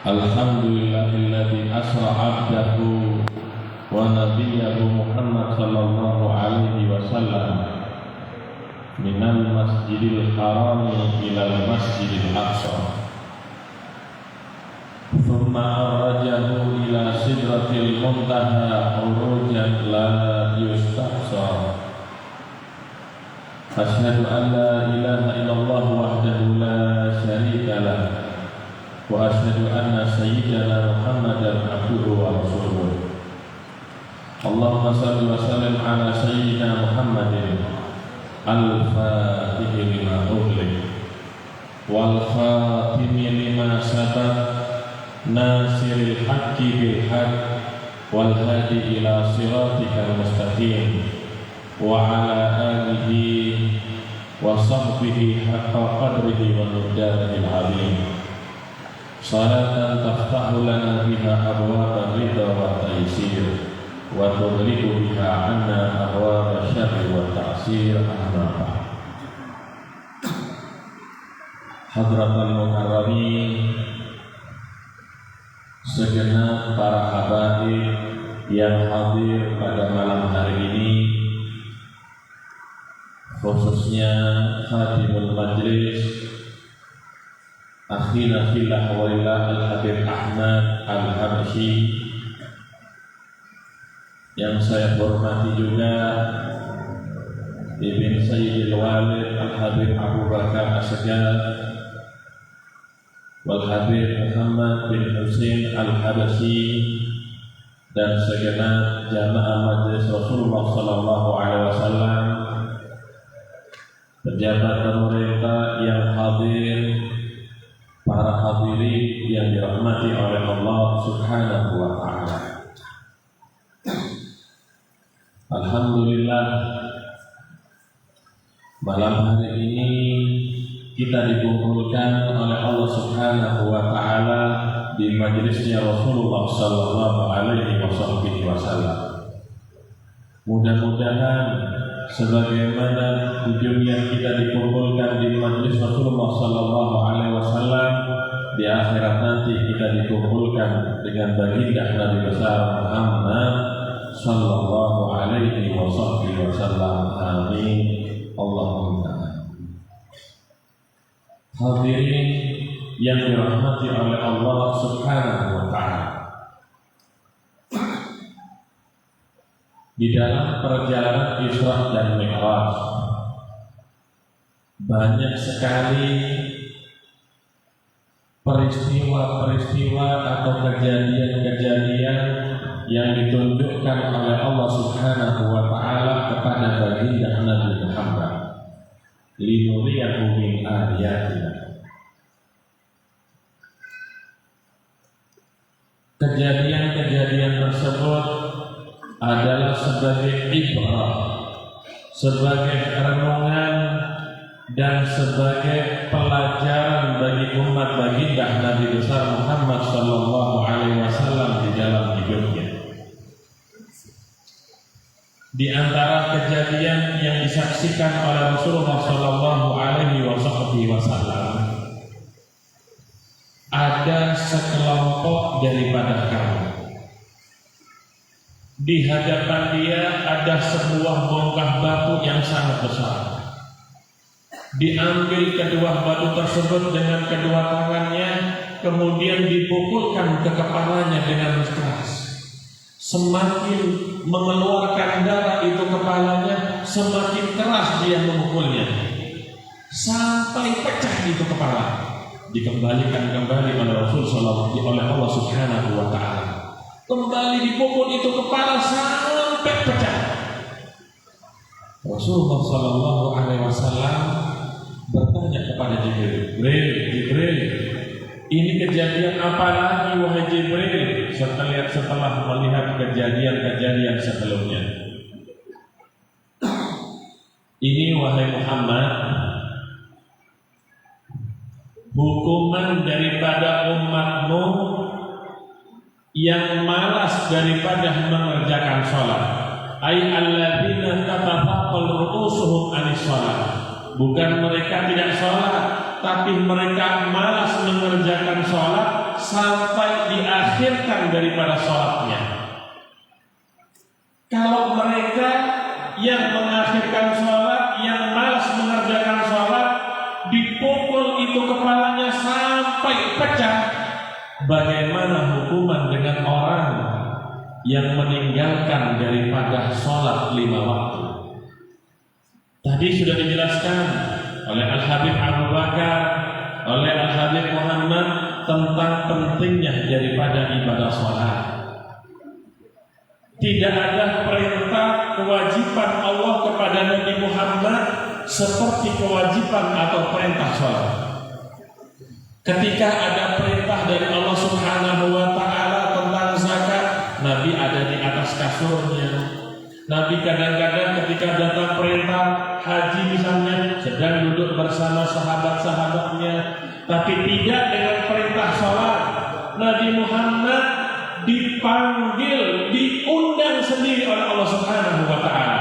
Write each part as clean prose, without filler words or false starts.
Alhamdulillahilladzi asra 'abdahu wa nabiyyahu Muhammad sallallahu alaihi wasallam minal masjidil haram ilal masjidil aqsa thumma arrajahu ila sidratil muntaha urujan la yustaqsa. Asyhadu an la ilaha illallah wahdahu la syarika lah wa asyhadu anna sayyidana Muhammadan abduhu wa rasuluh. Allahumma shalli wa sallim ala sayyidina Muhammadin al-fatihi lima ughliq wal khatimi lima sabaq nasiril haqqi bil haqq wal hadi ila siratikal mustaqim wa ala alihi wa sahbihi haqqa qadrihi wa miqdarihil azim. Salatan taftahu lana biha abwaab ridha wa taysir wa tughliqu biha 'anna abwaab syarri wa ta'sir. Amma ba'd. Hadratul mukarramin, segenap para habaib yang hadir pada malam hari ini, khususnya khadimul majlis akhina fillah walillah Al-Habib Ahmad Al-Habsyi, yang saya hormati juga Ibn Sayyidil Walid Al-Habib Abu Bakar As-Sajjad wal Habib Muhammad bin Husain Al-Habsyi, dan segenap jamaah Majelis Rasulullah sallallahu alaihi wasallam, pejabat pemerintah yang hadir, para hadirin yang dirahmati oleh Allah Subhanahu wa ta'ala. Alhamdulillah, malam hari ini kita dikumpulkan oleh Allah Subhanahu wa ta'ala di majelisnya Rasulullah sallallahu alaihi wasallam. Mudah-mudahan sebagaimana tujuan kita dikumpulkan di majelis Rasulullah sallallahu alaihi wasallam, di akhirat nanti kita dikumpulkan dengan baginda Nabi besar Muhammad sallallahu alaihi wasallam. Amin. Allahumma. Hadirin yang dirahmati oleh Allah Subhanahu wa ta'ala, di dalam perjalanan Isra dan Mi'raj banyak sekali peristiwa-peristiwa atau kejadian-kejadian yang ditunjukkan oleh Allah Subhanahu wa ta'ala kepada baginda Nabi Muhammad linuriyahu min ayatina. Kejadian-kejadian tersebut adalah sebagai ibrah, sebagai renungan, dan sebagai pelajaran bagi umat baginda Nabi besar Muhammad sallallahu alaihi wasallam di dalam hidupnya. Di antara kejadian yang disaksikan oleh Rasulullah sallallahu alaihi wasallam, ada sekelompok daripada kaum. Di hadapan dia ada sebuah bongkah batu yang sangat besar. Diambil kedua batu tersebut dengan kedua tangannya, kemudian dipukulkan ke kepalanya dengan keras. Semakin mengeluarkan darah itu kepalanya, semakin keras dia memukulnya, sampai pecah itu kepala. Dikembalikan kembali oleh Rasul sallallahu oleh Allah Subhanahu wa ta'ala. Kembali dipukul itu kepala sampai pecah. Rasulullah sallallahu alaihi wasallam bertanya kepada Jibril, ini kejadian apa lagi wahai Jibril? Setelah melihat kejadian-kejadian sebelumnya. Ini wahai Muhammad, hukuman daripada umatmu yang malas daripada mengerjakan sholat. Ay alladzina tatataqal ru'usuhum anis sholat. Bukan mereka tidak sholat, tapi mereka malas mengerjakan sholat sampai diakhirkan daripada sholatnya. Kalau mereka yang mengakhirkan sholat, yang malas mengerjakan sholat, dipukul itu kepalanya sampai pecah, bagaimana hukuman dengan orang yang meninggalkan daripada sholat 5 waktu? Tadi sudah dijelaskan oleh Al-Habib Abu Bakar, oleh Al-Habib Muhammad tentang pentingnya daripada ibadah sholat. Tidak ada perintah kewajiban Allah kepada Nabi Muhammad seperti kewajiban atau perintah sholat. Ketika ada perintah dari Allah Subhanahu wa Ta'ala tentang zakat, Nabi ada di atas kasurnya. Nabi kadang-kadang ketika datang perintah haji misalnya sedang duduk bersama sahabat-sahabatnya, tapi tidak dengan perintah sholat. Nabi Muhammad dipanggil, diundang sendiri oleh Allah Subhanahu wa Ta'ala.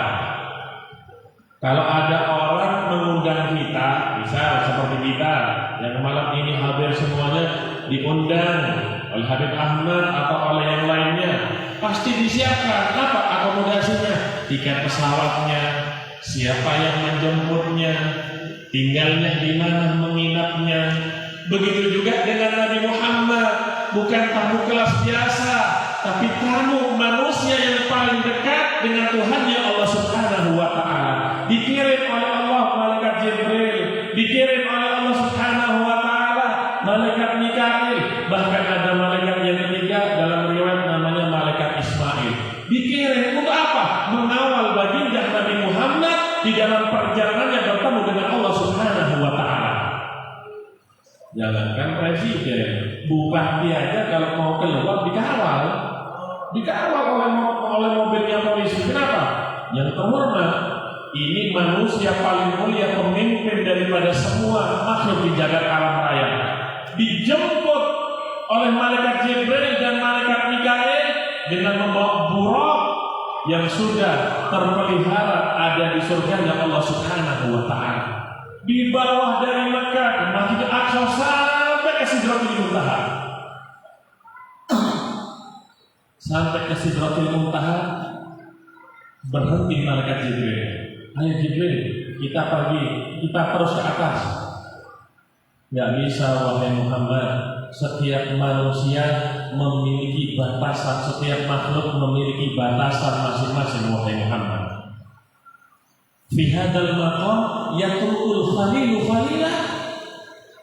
Kalau ada orang mengundang kita, misal seperti kita yang malam ini hadir semuanya diundang oleh Habib Ahmad atau oleh yang lainnya, pasti disiapkan apa akomodasinya, tiket pesawatnya, siapa yang menjemputnya, tinggalnya di mana, menginapnya. Begitu juga dengan Nabi Muhammad, bukan tamu kelas biasa, tapi tamu manusia yang paling dekat dengan Tuhannya Allah Subhanahu wa Ta'ala. Dikirim oleh Allah malaikat Jibril, dikirim oleh Allah Subhanahu wa Ta'ala malaikat Mikail, bahkan ada malaikat yang ketiga dalam riwayat namanya malaikat Ismail. Dikirim untuk apa? Mengawal baginda Nabi Muhammad di dalam perjalanannya bertemu dengan Allah Subhanahu wa Ta'ala. Jangankan presiden, bupati aja kalau mau keluar dikawal oleh mobilnya polisi. Kenapa? Yang terhormat, ini manusia paling mulia, pemimpin daripada semua makhluk di jagat alam raya, dijemput oleh malaikat Jibril dan malaikat Mikail dengan membawa buraq yang sudah terpelihara ada di surganya Allah Subhanahu wa Ta'ala. Di bawah dari Mekah ke Masjid Aqsa sampai ke Sidratul Muntaha. Sampai ke Sidratul Muntaha berhenti malaikat Jibril. Ayo Jibril, kita pergi, kita terus ke atas. Gak bisa wahai Muhammad. Setiap manusia memiliki batasan, setiap makhluk memiliki batasan masing-masing wahai Muhammad. Fi hadzal maqam yatrukul khalilu khalilah.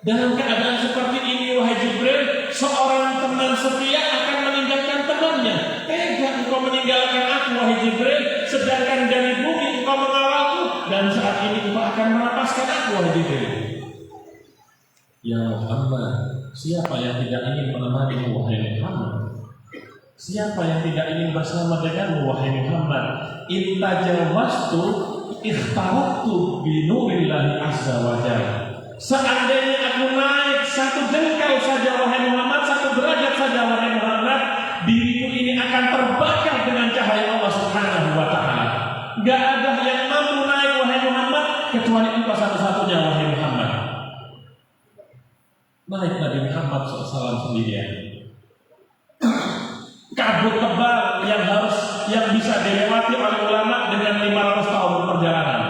Dalam keadaan seperti ini wahai Jibril, seorang teman setia akan meninggalkan temannya. Tega engkau meninggalkan aku wahai Jibril, sedangkan dari bumi engkau mengawalku, dan saat ini engkau akan melepaskan aku wahai Jibril. Ya Muhammad, siapa yang tidak ingin menemani wahai Muhammad? Siapa yang tidak ingin bersama denganmu wahai Muhammad? Intajawaztu ikhtaratu bi nurillahi azza wa jalla. Seandainya aku naik satu jengkal saja wahai Muhammad, satu derajat saja wahai Muhammad, diriku ini akan terbakar dengan cahaya Allah Subhanahu wa Ta'ala. Gak ada yang mampu naik wahai Muhammad kecuali engkau satu-satunya wahai Muhammad. Naik Nabi Muhammad SAW sendirian. Kabut tebal yang bisa dilewati oleh ulama dengan 500 tahun perjalanan.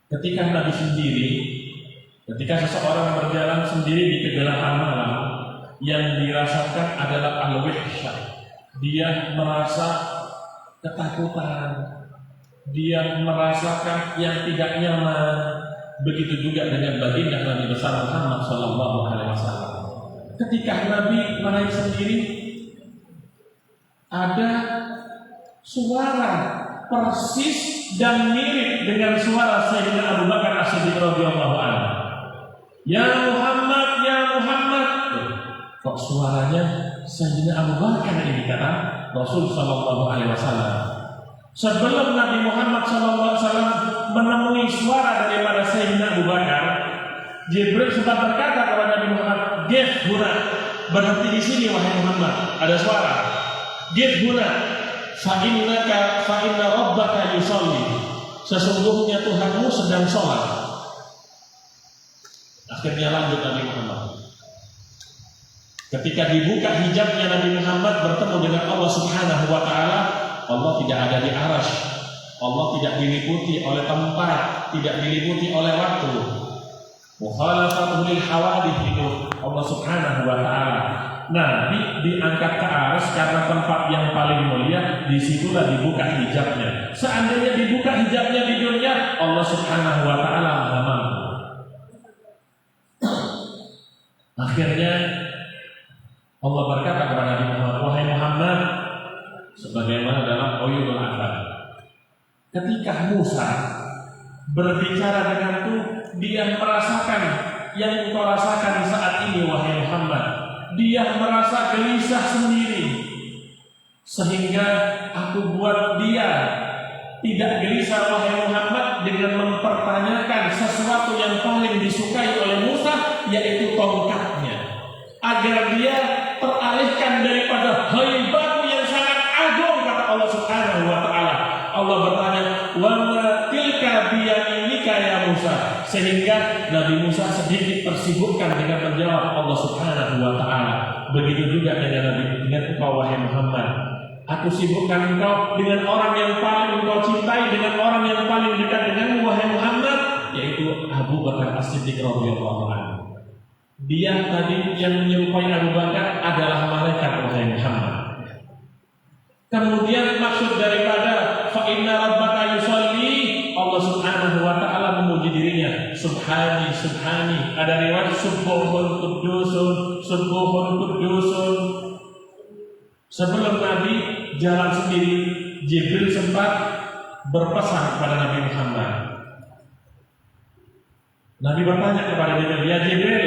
Ketika Nabi sendiri, ketika seseorang berjalan sendiri di kegelapan malam, yang dirasakan adalah al-wihsyah. Dia merasa ketakutan, dia merasakan yang tidak nyaman. Begitu juga dengan baginda Nabi besar Muhammad Sallallahu Alaihi Wasallam. Ketika Nabi naik sendiri, ada suara persis dan mirip dengan suara Sayyidina Abu Bakar As-Siddiq radhiyallahu anhu. Ya Muhammad, ya Muhammad. Kok suaranya Sayyidina Abu Bakar ini, kata Rasul Sallallahu Alaihi Wasallam. Sebelum Nabi Muhammad SAW menemui suara daripada Sayyidina Abu Bakar, Jibril sempat berkata kepada Nabi Muhammad, "Gif huna, berhenti di sini wahai Muhammad, ada suara. Gif huna, fa inna rabbaka yusalli." Sesungguhnya Tuhanmu sedang sholat. Akhirnya lanjut Nabi Muhammad. Ketika dibuka hijabnya Nabi Muhammad bertemu dengan Allah Subhanahu wa taala, Allah tidak ada di arasy. Allah tidak diliputi oleh tempat, tidak diliputi oleh waktu. Mukhalafatul lil hawadith itu Allah Subhanahu wa taala. Nabi diangkat ke arsy karena tempat yang paling mulia, disitulah dibuka hijabnya. Seandainya dibuka hijabnya di dunia, Allah Subhanahu wa taala Maha mampu. Akhirnya Allah berkata kepada Nabi Muhammad, wahai Muhammad, sebagaimana dalam Uyunul Athar, ketika Musa berbicara denganku, dia merasakan yang engkau rasakan saat ini, wahai Muhammad. Dia merasa gelisah sendiri, sehingga aku buat dia tidak gelisah, wahai Muhammad, dengan mempertanyakan sesuatu yang paling disukai oleh Musa, yaitu tongkatnya, agar dia teralihkan daripada haibatmu yang sangat agung, kata Allah Subhanahu wa taala. Allah bertanya, "Wa ma tilka biyaminika ya Musa?" Sehingga Nabi Musa sedikit tersibukkan dengan menjawab Allah Subhanahu wa taala. Begitu juga dengan engkau, wahai Muhammad. Aku sibukkan engkau dengan orang yang paling engkau cintai, dengan orang yang paling dekat denganmu, wahai Muhammad, yaitu Abu Bakar As-Siddiq radhiyallahu anhu. Dia tadi yang menyerupai Abu Bakar adalah malaikat, wahai Muhammad. Kemudian maksud daripada fa inna rabbaka yusolli, Allah Subhanahu wa taala memuji dirinya, subhani subhani. Ada riwayat subuhun qudusun, subuhun qudusun. Sebelum Nabi jalan sendiri, Jibril sempat berpesan kepada Nabi Muhammad. Nabi bertanya kepada Jibril, ya Jibril,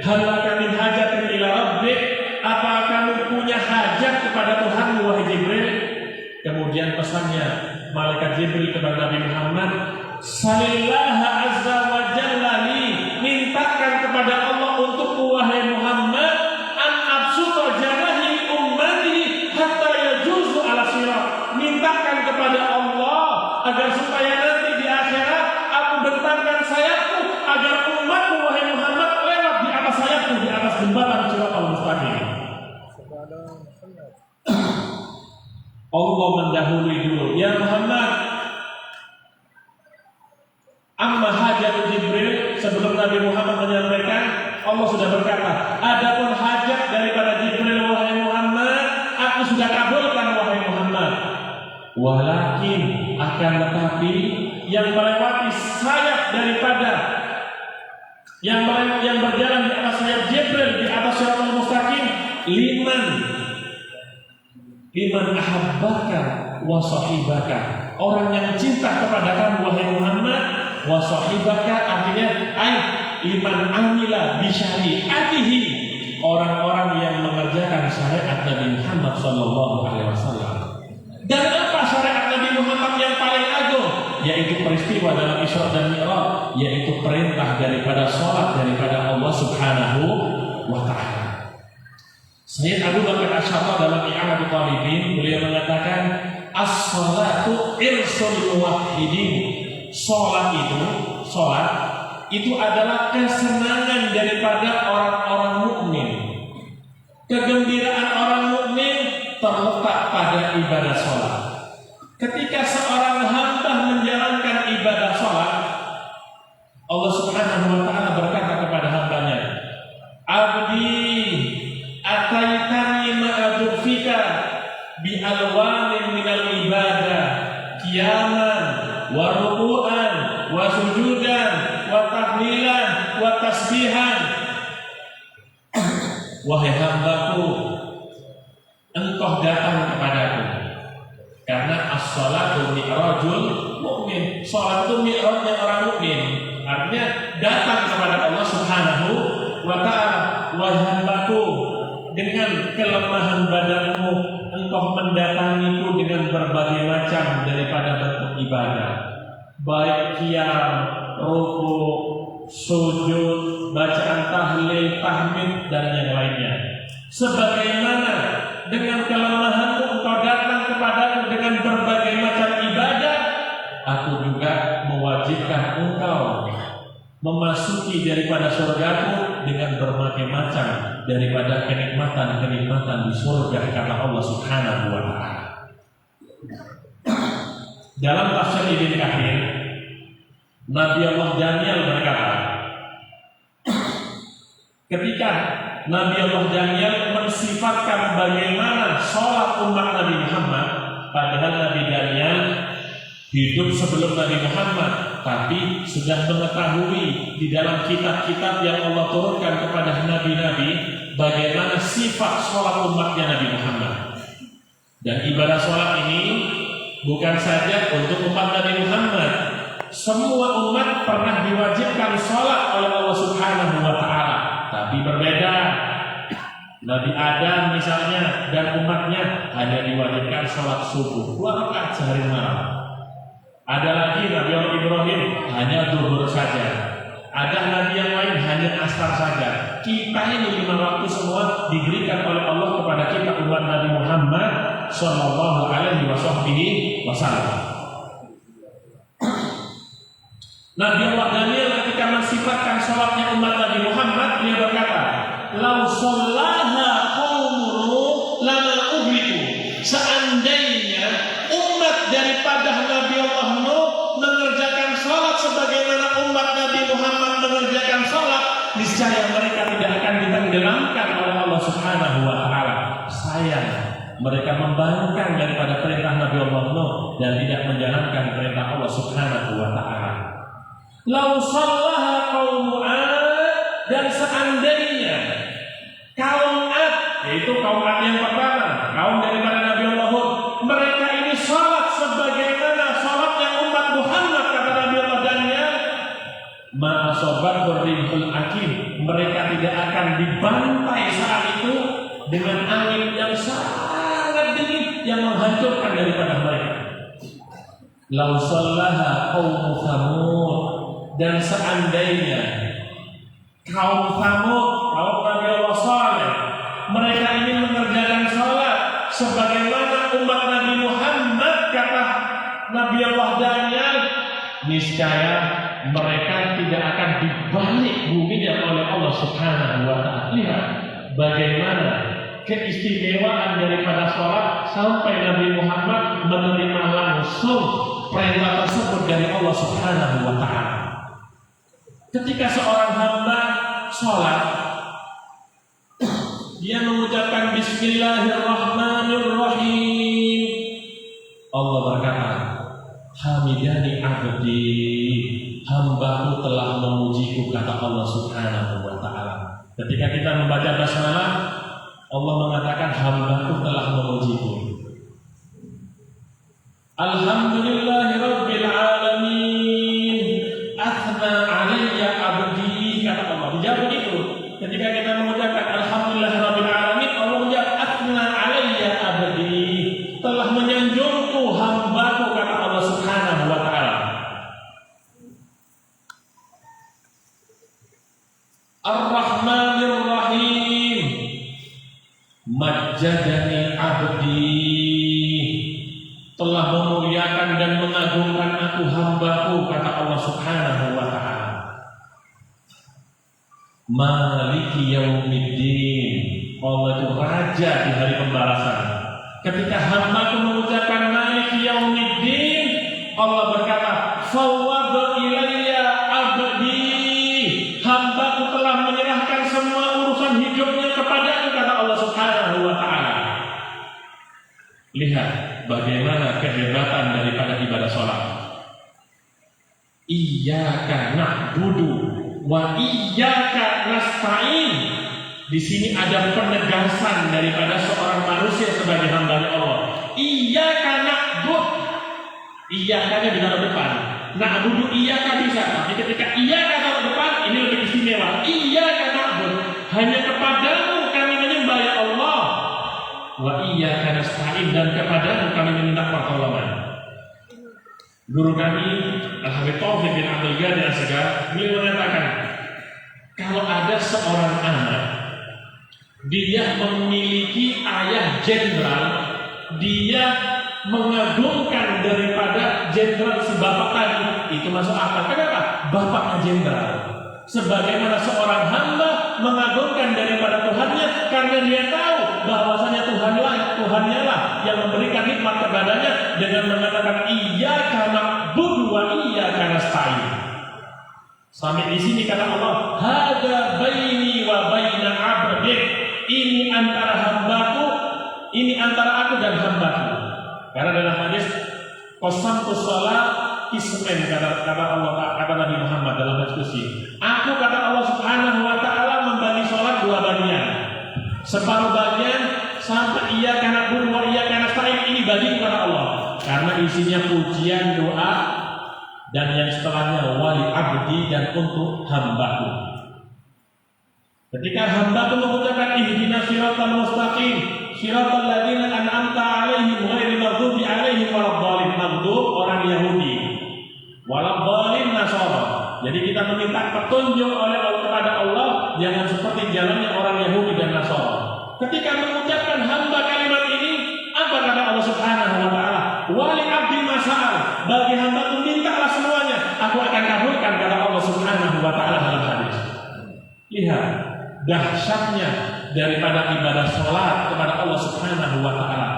hal laka min hajatin ila rabbik? Apa kamu punya hajat kepada Tuhanmu, wahai Jibril? Kemudian pesannya malaikat Jibril kepada Nabi Muhammad, salillaha azza wa jalla li, mintakan kepada Allah untukku, wahai Muhammad, an absuta janahi ummati hatta yajuzu ala sirat. Mintakan kepada Allah agar supaya nanti di akhirat aku bentangkan sayapku agar umatku, wahai Muhammad, lewat di atas sayapku, di atas jembatan Siratal Mustaqim. Allah mendahului dulu, ya Muhammad, amma hajat Jibril. Sebelum Nabi Muhammad menyampaikan, Allah sudah berkata, adapun hajat daripada Jibril, wahai Muhammad, aku sudah kabulkan, wahai Muhammad. Walakin, akan tetapi, yang melewati sayap daripada yang berjalan di atas sayap Jibril di atas Siratal Mustaqim, liman ahabbaka wa sahibaka, orang yang cinta kepada kamu, wahai Muhammad. Wa sahibaka artinya liman amila bi syariatihi, orang-orang yang mengerjakan syariat Nabi Muhammad sallallahu alaihi wasallam. Dan apa syariat Nabi Muhammad yang paling agung? Yaitu peristiwa dalam Isra dan Mi'raj, yaitu perintah daripada salat daripada Allah Subhanahu wa taala. Sayyid Abu Bakar Asy-Syarrah dalam I'anatul Talibin, beliau mengatakan, as-salatu irsul muwahhidin. Salat itu adalah kesenangan daripada orang-orang mukmin. Kegembiraan orang mukmin terletak pada ibadah salat. Ketika seorang hamba menjalankan ibadah salat, Allah Subhanahu wa taala berkata kepada hambanya, abdi ataitani ma'adufika bi alwanin minal ibadah, qiyaman wa ruku'an wa sujudan wa tahlilan wa tasbihan. Wahai hambaku, engkau datang kepadaku karena as-salatu mi'rajul mu'min. Salat itu mi'rajnya orang mukmin, artinya datang kepada Allah Subhanahu wa taala. Wahai hambaku, dengan kelemahan badanmu engkau mendatangiku dengan berbagai macam daripada bentuk ibadah, baik qiyam, ruku, sujud, bacaan tahlil, tahmid, dan yang lainnya. Sebagaimana dengan kelemahanmu engkau datang kepadaku dengan berbagai macam ibadah, aku juga mewajibkan engkau memasuki daripada surgaku dengan berbagai macam daripada kenikmatan-kenikmatan di surga, kata Allah Subhanahu wa Ta'ala. Dalam tafsir Ibnu Katsir, Nabi Allah Daniel berkata, ketika Nabi Allah Daniel mensifatkan bagaimana sholat umat Nabi Muhammad, padahal Nabi Daniel hidup sebelum Nabi Muhammad, tapi sudah mengetahui di dalam kitab-kitab yang Allah turunkan kepada nabi-nabi bagaimana sifat sholat umatnya Nabi Muhammad. Dan ibadah sholat ini bukan saja untuk umat Nabi Muhammad, semua umat pernah diwajibkan sholat oleh Allah Subhanahu wa Ta'ala, tapi berbeda. Nabi Adam misalnya dan umatnya hanya diwajibkan sholat subuh 2 rakaat sehari malam. Ada lagi Nabi Ibrahim hanya zuhur saja. Ada nabi yang lain hanya asar saja. Kita ini 5 waktu semua diberikan oleh Allah kepada kita umat Nabi Muhammad Sallallahu Alaihi Wasallam. Nabi Allah Daniel ketika mensifatkan sholatnya umat Nabi Muhammad, dia berkata, "Lau shallaha qaumuhu lama uhliku." Seandainya umat daripada Nabi Allah Nuh mengerjakan sholat sebagaimana umat Nabi Muhammad mengerjakan sholat, niscaya mereka tidak akan ditenggelamkan oleh Allah Subhanahu wa Ta'ala. Sayang, mereka membangkang daripada perintah Nabi Allah Nuh dan tidak menjalankan perintah Allah Subhanahu wa Ta'ala. Lau shallaha qaumu 'ad, dan seandainya kaum 'ad, yaitu kaum 'ad yang pertama, kaum daripada Nabi Allah Hud, mereka ini salat sebagaimana salatnya umat Muhammad, kata Nabi Allah Daniel, ma asobat berrihul akim, mereka tidak akan dibantai saat itu dengan angin yang sangat dingin yang menghancurkan daripada mereka. Lau shallaha qaumu Thamud, dan seandainya kaum Thamud, kaum Nabi Allah Saleh, mereka ini mengerjakan sholat sebagaimana umat Nabi Muhammad, kata Nabi Allah Daniel, niscaya mereka tidak akan dibalik buminya oleh Allah Subhanahu wa Ta'ala. Lihat bagaimana keistimewaan daripada sholat sampai Nabi Muhammad menerima langsung perintah tersebut dari Allah Subhanahu wa Ta'ala. Ketika seorang hamba sholat, dia mengucapkan Bismillahirrahmanirrahim. Allah berkata, Hamidani abdi, hambaku telah memujiku, kata Allah Subhanahu wa Ta'ala. Ketika kita membaca basmalah, Allah mengatakan hambaku telah memujiku. Alhamdulillahirabbil alamin, athna alayya abdi, kata Allah. Dijawab itu. Ketika kita mengucapkan Alhamdulillahirabbil alamin, Allah menjawab athna alayya abdi, telah menyanjungku hambaku, kata Allah Subhanahu wa Ta'ala. Ar-Rahmanir Rahim, majjadani abdi, telah memuliakan dan mengagungkan aku hambaku, kata Allah Subhanahu wa Ta'ala. Maliki yaumiddin, Allah itu raja di hari pembalasan. Ketika hambaku mengucapkan Maliki yaumiddin, Allah berkata, fawwada ilayya abdi, hambaku telah menyerahkan semua urusan hidupnya kepadaku, kata Allah Subhanahu wa Ta'ala. Lihat bagaimana kehebatan daripada ibadah sholat. Iyyaka na'budu wa iyyaka nasta'in. Di sini ada penegasan daripada seorang manusia sebagai hamba Allah. Iyyaka na'bud, iyyaka-nya di dalam depan. Na'budu iyyaka bisa, tapi ketika iyyaka taruh depan, ini lebih istimewa. Iyyaka na'bud, hanya kepadamu kami menyembah ya Allah. Wa iyyaka nasta'in, dan kepadamu kami meminta pertolongan. Guru kami Al-Habib Taufik bin Abdul Ghani As-Segar, beliau mengatakan, kalau ada seorang anak, dia memiliki ayah jenderal, dia mengagungkan daripada jenderal si bapak tadi, itu masuk akal. Kenapa? Bapaknya jenderal. Sebagaimana seorang hamba mengagungkan daripada Tuhannya karena dia tahu bahwasanya Tuhannya lah yang memberikan nikmat kepadanya dengan mengatakan iyyaka na'budu wa iyyaka nasta'in. Sampai di sini kata Allah, hada baini wa baina 'abdi. Ini antara hambaku, ini antara aku dan hambaku. Karena dalam hadis qasamtu shalah ismen kata Allah, kata Nabi Muhammad dalam diskusi. Aku kata Allah Subhanahu wa taala membagi sholat dua bagian. Separuh bagian sampai iya karena na'budu wa iyyaka nasta'in ini bagi kepada Allah. Karena isinya pujian, doa dan yang setelahnya wali abdi dan untuk hambaku. Ketika hambaku mengucapkan ihdinas siratal mustaqim, siratal ladzina an'amta 'alaihim ghairil maghdubi 'alaihim waladdallin. Maghdub orang Yahudi, waladdallin Nasara. Jadi kita meminta petunjuk kepada Allah jangan seperti jalannya orang Yahudi dan Nasara. Ketika mengucapkan hamba kalimat ini, apa kata Allah Subhanahu wa taala? Wali abdi mas'al, bagi hamba itu mintalah semuanya, aku akan kabulkan kata Allah Subhanahu wa taala dalam hadis. Lihat dahsyatnya daripada ibadah salat kepada Allah Subhanahu wa taala.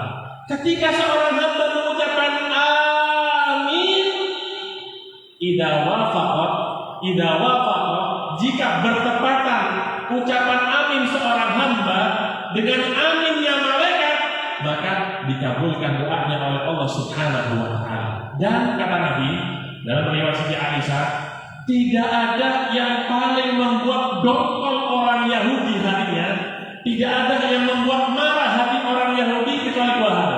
Ketika seorang hamba mengucapkan amin, idza wafaqa, jika bertepatan ucapan amin seorang hamba dengan aminnya malaikat, maka dikabulkan doanya oleh Allah Subhanahu wa taala. Dan kata Nabi dalam riwayat Siti Aisyah, tidak ada yang paling membuat dongkol orang Yahudi hatinya, tidak ada yang membuat marah hati orang Yahudi kecuali dua hal.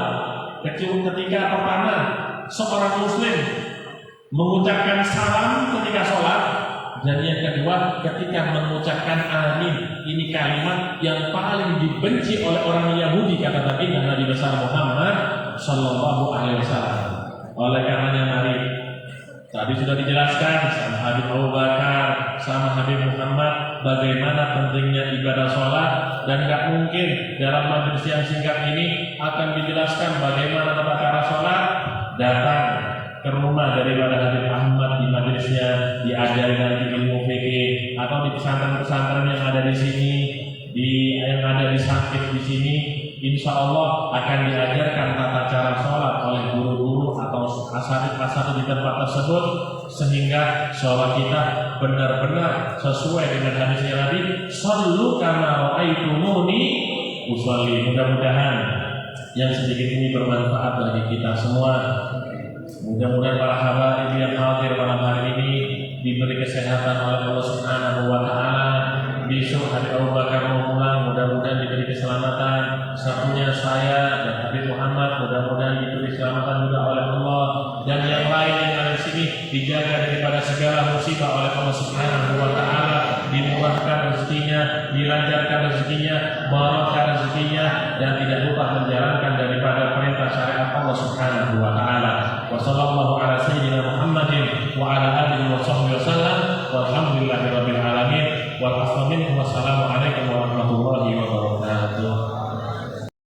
Ketika pertama seorang Muslim mengucapkan salam ketika sholat, dan yang kedua ketika mengucapkan amin. Ini kalimat yang paling dibenci oleh orang Yahudi kata Nabi besar Muhammad Sallallahu Alaihi Wasallam. Oleh karenanya mari, tadi sudah dijelaskan sama Habib Abu Bakar, sama Habib Muhammad bagaimana pentingnya ibadah sholat, dan gak mungkin dalam majelis yang singkat ini akan dijelaskan bagaimana tata cara sholat. Datang ke rumah daripada Habib Ahmad di majelisnya, diajari nanti ilmu fikih, atau di pesantren-pesantren yang ada di sini, yang ada di sakit di sini, insya Allah akan diajarkan tata cara sholat oleh guru-guru atau asatidz di tempat tersebut, sehingga sholat kita benar-benar sesuai dengan hadisnya Nabi, shallu kama ra'aitumuni usolli. Mudah-mudahan yang sedikit ini bermanfaat bagi kita semua. Mudah-mudahan para habaib yang hadir malam hari ini diberi kesehatan oleh Allah Subhanahu wa taala. Besok Habib Abu Bakar mau pulang, mudah-mudahan diberi keselamatan. Satunya saya dan Habib Muhammad, mudah-mudahan diberi keselamatan juga oleh Allah. Dan yang lain yang ada di sini dijaga daripada segala musibah oleh Allah Subhanahu wa taala. Dimurahkan rezekinya, dilancarkan rezekinya, barokah rezekinya, dan tidak lupa menjalankan daripada perintah syariat Allah Subhanahu wa taala. Wa sallallahu ala sayyidina Muhammadin wa ala alihi wa sahbihi wasallam. Walhamdulillahirabbil alamin. Wassalamu